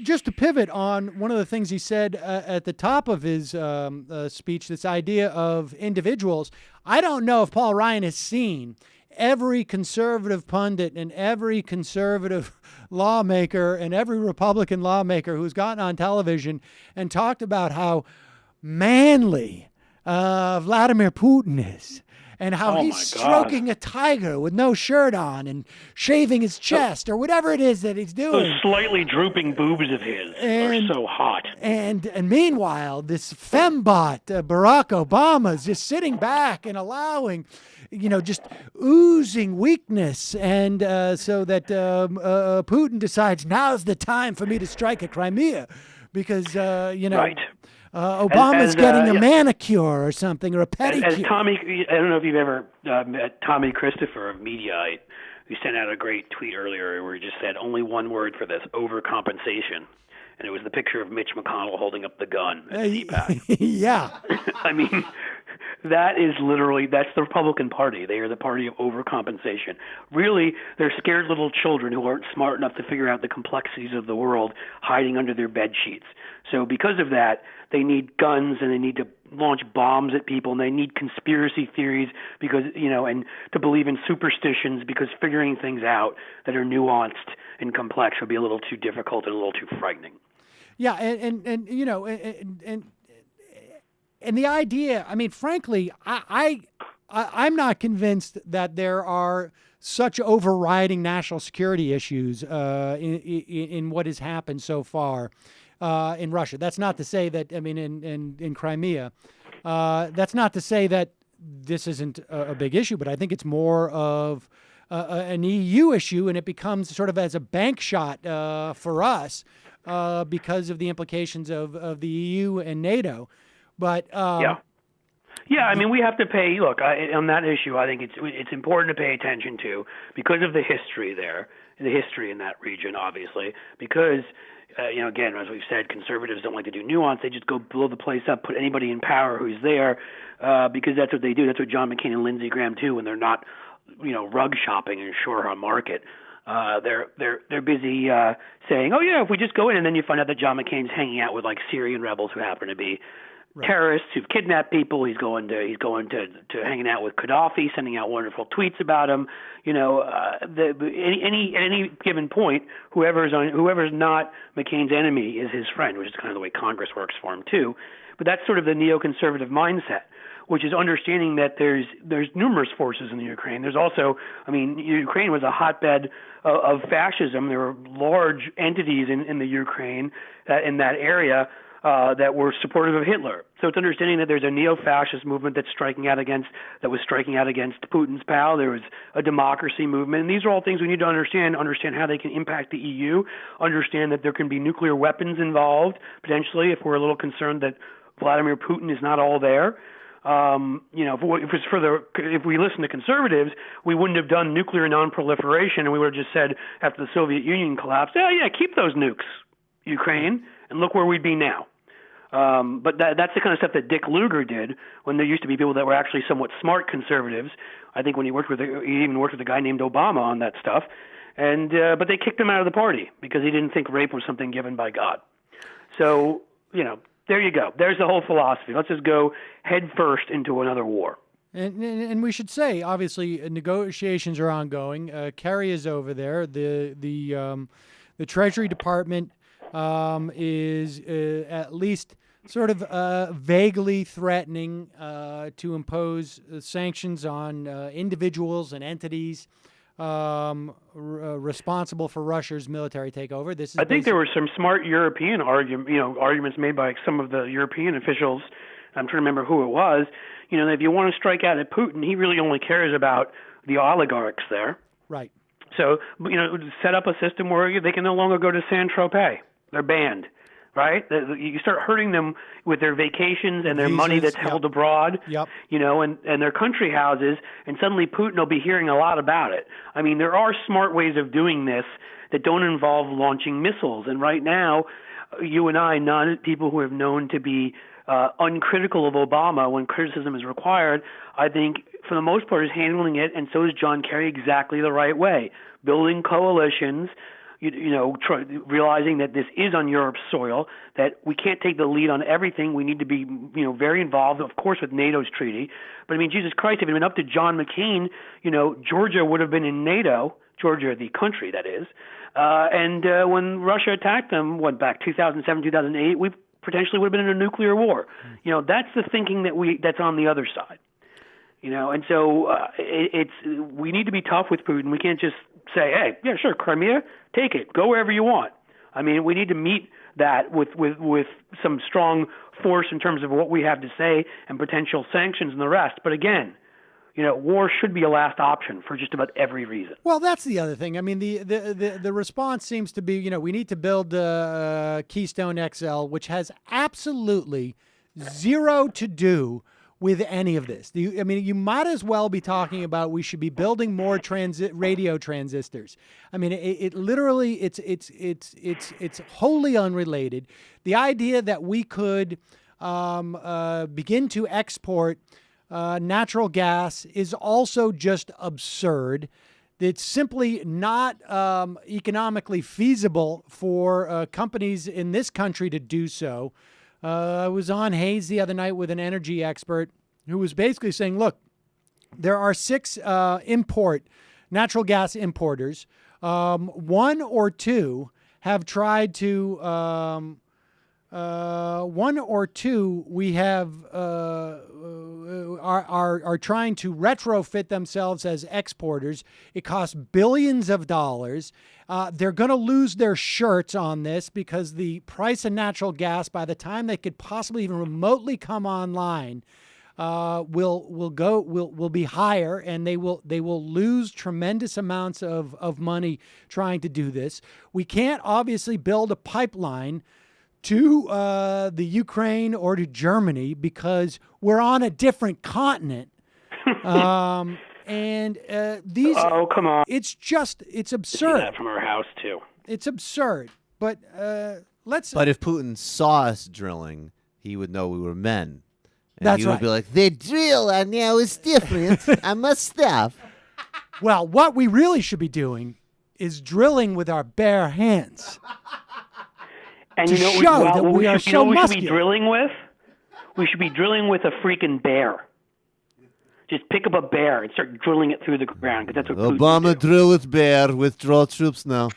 just to pivot on one of the things he said at the top of his speech, this idea of individuals. I don't know if Paul Ryan has seen every conservative pundit and every conservative lawmaker and every Republican lawmaker who's gotten on television and talked about how manly Vladimir Putin is, and how he's stroking a tiger with no shirt on and shaving his chest or whatever it is that he's doing. Those slightly drooping boobs of his are so hot. And meanwhile, this fembot, Barack Obama, is just sitting back and allowing, just oozing weakness. And so that Putin decides now's the time for me to strike at Crimea because, Right. Obama's getting a manicure or something, or a pedicure. As Tommy, I don't know if you've ever met Tommy Christopher of Mediaite, who sent out a great tweet earlier where he just said only one word for this: overcompensation. And it was the picture of Mitch McConnell holding up the gun at CPAC. Yeah. I mean, that's the Republican Party. They are the party of overcompensation. Really, they're scared little children who aren't smart enough to figure out the complexities of the world hiding under their bed sheets. So because of that, they need guns and they need to launch bombs at people and they need conspiracy theories because, and to believe in superstitions because figuring things out that are nuanced and complex would be a little too difficult and a little too frightening. Yeah, and the idea, I mean, frankly, I'm not convinced that there are such overriding national security issues in what has happened so far in Russia. That's not to say that, in Crimea, that's not to say that this isn't a big issue, but I think it's more of an EU issue, and it becomes sort of as a bank shot for us because of the implications of the EU and NATO. But yeah, I mean, we have to pay. Look, on that issue, I think it's important to pay attention to because of the history there, the history in that region, obviously, because. Again, as we've said, conservatives don't like to do nuance. They just go blow the place up, put anybody in power who's there, because that's what they do. That's what John McCain and Lindsey Graham do when they're not, rug shopping in Shoreham Market. They're busy saying, "Oh yeah, if we just go in," and then you find out that John McCain's hanging out with like Syrian rebels who happen to be terrorists who've kidnapped people. He's going to hanging out with Gaddafi, sending out wonderful tweets about him. At any given point, whoever's not McCain's enemy is his friend, which is kind of the way Congress works for him too. But that's sort of the neoconservative mindset, which is understanding that there's numerous forces in the Ukraine. There's also, Ukraine was a hotbed of fascism. There were large entities in the Ukraine in that area. That were supportive of Hitler. So it's understanding that there's a neo-fascist movement that was striking out against Putin's power. There was a democracy movement. And these are all things we need to understand how they can impact the EU, understand that there can be nuclear weapons involved, potentially, if we're a little concerned that Vladimir Putin is not all there. If we listen to conservatives, we wouldn't have done nuclear non-proliferation, and we would have just said after the Soviet Union collapsed, keep those nukes, Ukraine, and look where we'd be now. But that's the kind of stuff that Dick Lugar did when there used to be people that were actually somewhat smart conservatives. I think when he even worked with a guy named Obama on that stuff. And but they kicked him out of the party because he didn't think rape was something given by God. So, there you go. There's the whole philosophy. Let's just go head first into another war. And we should say, obviously, negotiations are ongoing. Kerry is over there. The Treasury Department is at least sort of vaguely threatening to impose sanctions on individuals and entities responsible for Russia's military takeover. I think there were some smart European arguments made by some of the European officials. I'm trying to remember who it was. If you want to strike out at Putin, he really only cares about the oligarchs there. Right. So, set up a system where they can no longer go to Saint-Tropez. They're banned, right? You start hurting them with their vacations and their money that's held abroad, and their country houses, and suddenly Putin will be hearing a lot about it. I mean, there are smart ways of doing this that don't involve launching missiles. And right now, you and I, not people who have known to be uncritical of Obama when criticism is required, I think for the most part is handling it, and so is John Kerry, exactly the right way. Building coalitions, realizing that this is on Europe's soil, that we can't take the lead on everything. We need to be, very involved, of course, with NATO's treaty. But I mean, Jesus Christ, if it had been up to John McCain, Georgia would have been in NATO, Georgia, the country, that is. And when Russia attacked them, back 2007, 2008, we potentially would have been in a nuclear war. That's the thinking that's on the other side. And so we need to be tough with Putin. We can't just say, hey, yeah, sure, Crimea, take it, go wherever you want. I mean, we need to meet that with some strong force in terms of what we have to say and potential sanctions and the rest. But again, war should be a last option for just about every reason. Well, that's the other thing. I mean, the response seems to be, we need to build Keystone XL, which has absolutely zero to do with any of this. You might as well be talking about we should be building more radio transistors. I mean, it literally it's wholly unrelated. The idea that we could begin to export natural gas is also just absurd. It's simply not economically feasible for companies in this country to do so. I was on Hayes the other night with an energy expert who was basically saying, look, there are 6 natural gas importers. 1 or 2 have tried to, we have, are trying to retrofit themselves as exporters. It costs billions of dollars. They're going to lose their shirts on this because the price of natural gas, by the time they could possibly even remotely come online, will be higher, and they will lose tremendous amounts of money trying to do this. We can't obviously build a pipeline to the Ukraine or to Germany because we're on a different continent. And these. Oh, come on! It's absurd. See that from our house too. It's absurd. But let's. But if Putin saw us drilling, he would know we were men. And That's he would right. be like, they drill, and now it's different. I must stop. Well, what we really should be doing is drilling with our bare hands. And to show that we are so we should muscular. be drilling with? We should be drilling with a freaking bear. Just pick up a bear and start drilling it through the ground, because that's what Putin Obama would do. drill with bear, withdraw troops now.